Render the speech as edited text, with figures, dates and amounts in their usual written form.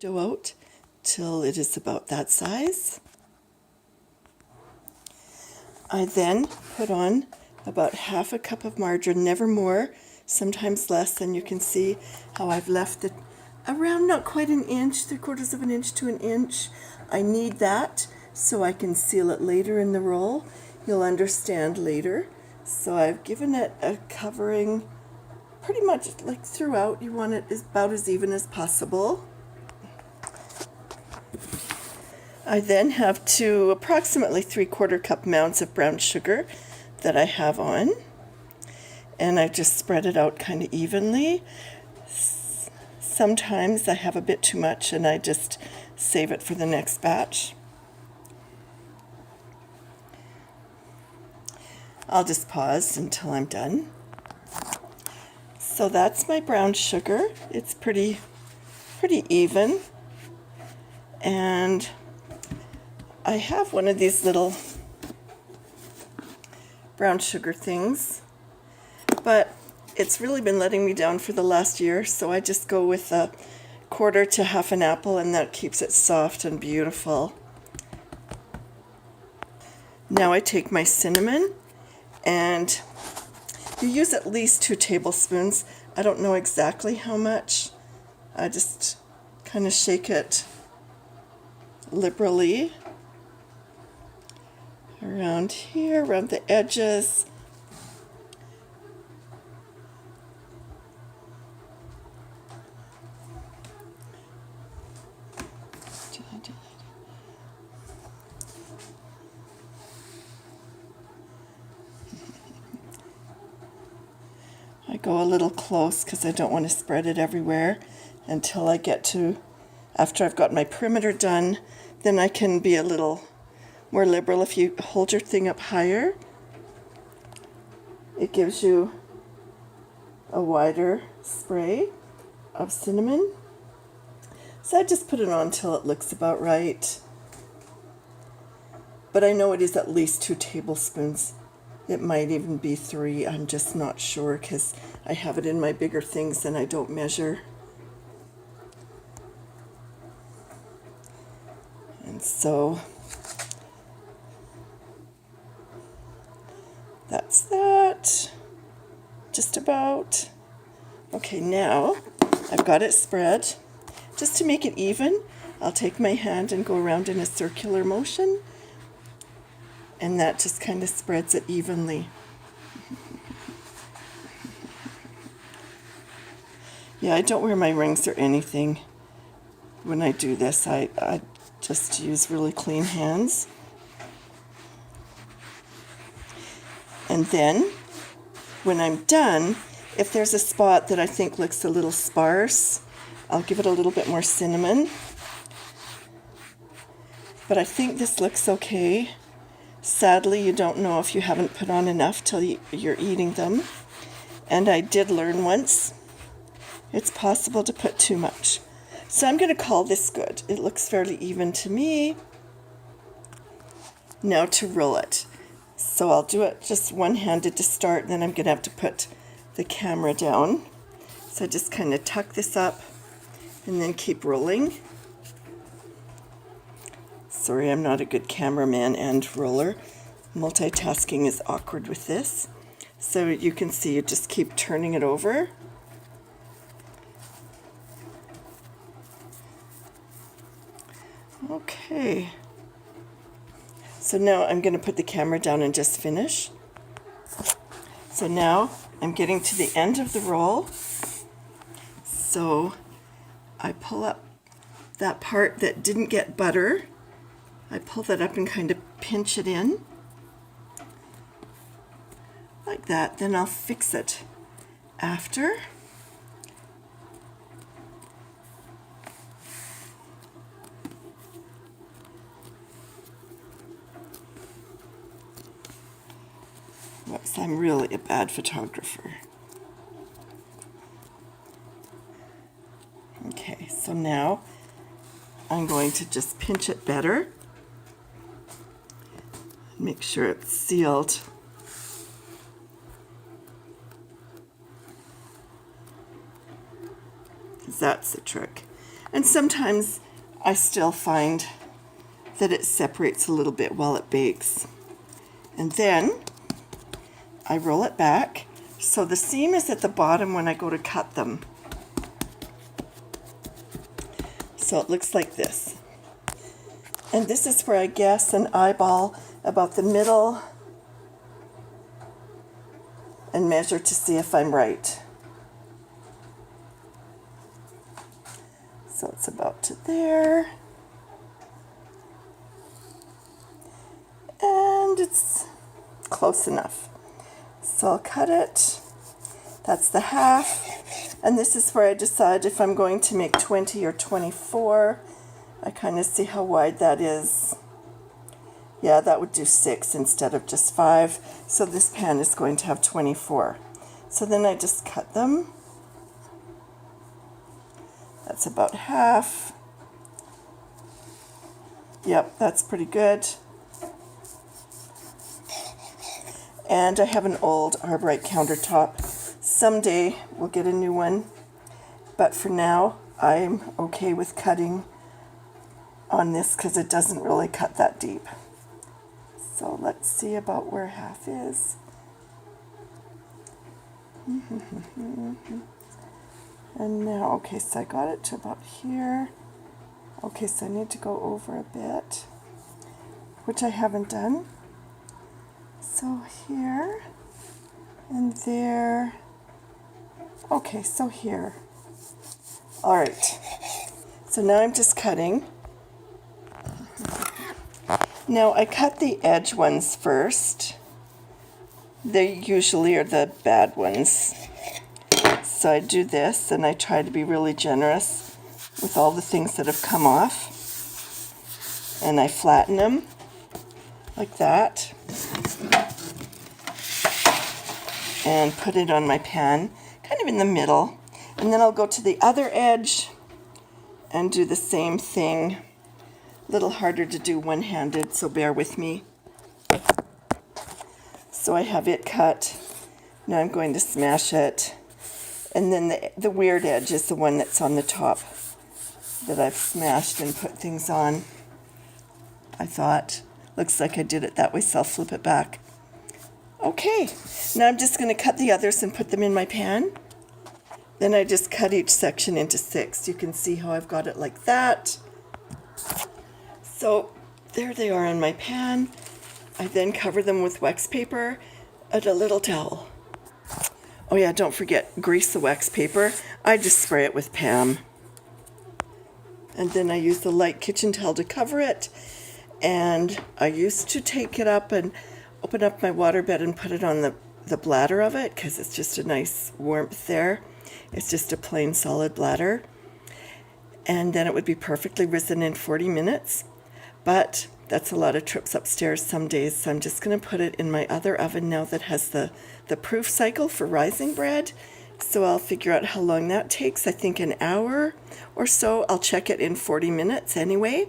Dough out till it is about that size. I then put on about half a cup of margarine, never more, sometimes less, and you can see how I've left it around not quite an inch, 3/4 of an inch to an inch. I need that so I can seal it later in the roll. You'll understand later. So I've given it a covering pretty much like throughout. You want it about as even as possible. I then have approximately 3/4 cup mounds of brown sugar that I have on, and I just spread it out kind of evenly. Sometimes I have a bit too much and I just save it for the next batch. I'll just pause until I'm done. So that's my brown sugar. It's pretty even. And I have one of these little brown sugar things, but it's really been letting me down for the last year, so I just go with 1/4 to half an apple, and that keeps it soft and beautiful. Now I take my cinnamon, and you use at least 2 tablespoons. I don't know exactly how much. I just kind of shake it liberally around here, around the edges. I go a little close because I don't want to spread it everywhere until I get to, after I've got my perimeter done, then I can be a little more liberal. If you hold your thing up higher, it gives you a wider spray of cinnamon. So I just put it on till it looks about right. But I know it is at least 2 tablespoons. It might even be 3. I'm just not sure because I have it in my bigger things and I don't measure. And so that's that. Just about. Okay, now I've got it spread. Just to make it even, I'll take my hand and go around in a circular motion, and that just kind of spreads it evenly. Yeah, I don't wear my rings or anything when I do this. I just use really clean hands. And then, when I'm done, if there's a spot that I think looks a little sparse, I'll give it a little bit more cinnamon. But I think this looks okay. Sadly, you don't know if you haven't put on enough till you're eating them. And I did learn once, it's possible to put too much. So I'm going to call this good. It looks fairly even to me. Now to roll it. So I'll do it just one-handed to start, and then I'm going to have to put the camera down. So I just kind of tuck this up and then keep rolling. Sorry, I'm not a good cameraman and roller. Multitasking is awkward with this. So you can see you just keep turning it over. Okay. So now I'm going to put the camera down and just finish. So now I'm getting to the end of the roll. So I pull up that part that didn't get butter. I pull that up and kind of pinch it in like that. Then I'll fix it after. Whoops, I'm really a bad photographer. Okay, so now I'm going to just pinch it better. Make sure it's sealed. Because that's the trick. And sometimes I still find that it separates a little bit while it bakes. And then I roll it back so the seam is at the bottom when I go to cut them. So it looks like this. And this is where I guess and eyeball about the middle and measure to see if I'm right. So it's about to there. And it's close enough. So I'll cut it. That's the half. And this is where I decide if I'm going to make 20 or 24. I kind of see how wide that is. Yeah, that would do 6 instead of just 5. So this pan is going to have 24. So then I just cut them. That's about half. Yep, that's pretty good. And I have an old Arborite countertop. Someday we'll get a new one. But for now, I'm okay with cutting on this because it doesn't really cut that deep. So let's see about where half is. And now, okay, so I got it to about here. Okay, so I need to go over a bit, which I haven't done. So here and there. Okay, so here. All right. So now I'm just cutting. Now I cut the edge ones first. They usually are the bad ones. So I do this and I try to be really generous with all the things that have come off. And I flatten them like that. And put it on my pan, kind of in the middle. And then I'll go to the other edge and do the same thing. A little harder to do one-handed, so bear with me. So I have it cut. Now I'm going to smash it. And then the weird edge is the one that's on the top that I've smashed and put things on. I thought, looks like I did it that way, so I'll flip it back. Okay, now I'm just going to cut the others and put them in my pan. Then I just cut each section into 6. You can see how I've got it like that. So there they are in my pan. I then cover them with wax paper and a little towel. Oh yeah, don't forget, grease the wax paper. I just spray it with Pam. And then I use the light kitchen towel to cover it. And I used to take it up and open up my waterbed and put it on the bladder of it because it's just a nice warmth there. It's just a plain solid bladder. And then it would be perfectly risen in 40 minutes. But that's a lot of trips upstairs some days, so I'm just going to put it in my other oven now that has the proof cycle for rising bread. So I'll figure out how long that takes. I think an hour or so. I'll check it in 40 minutes anyway.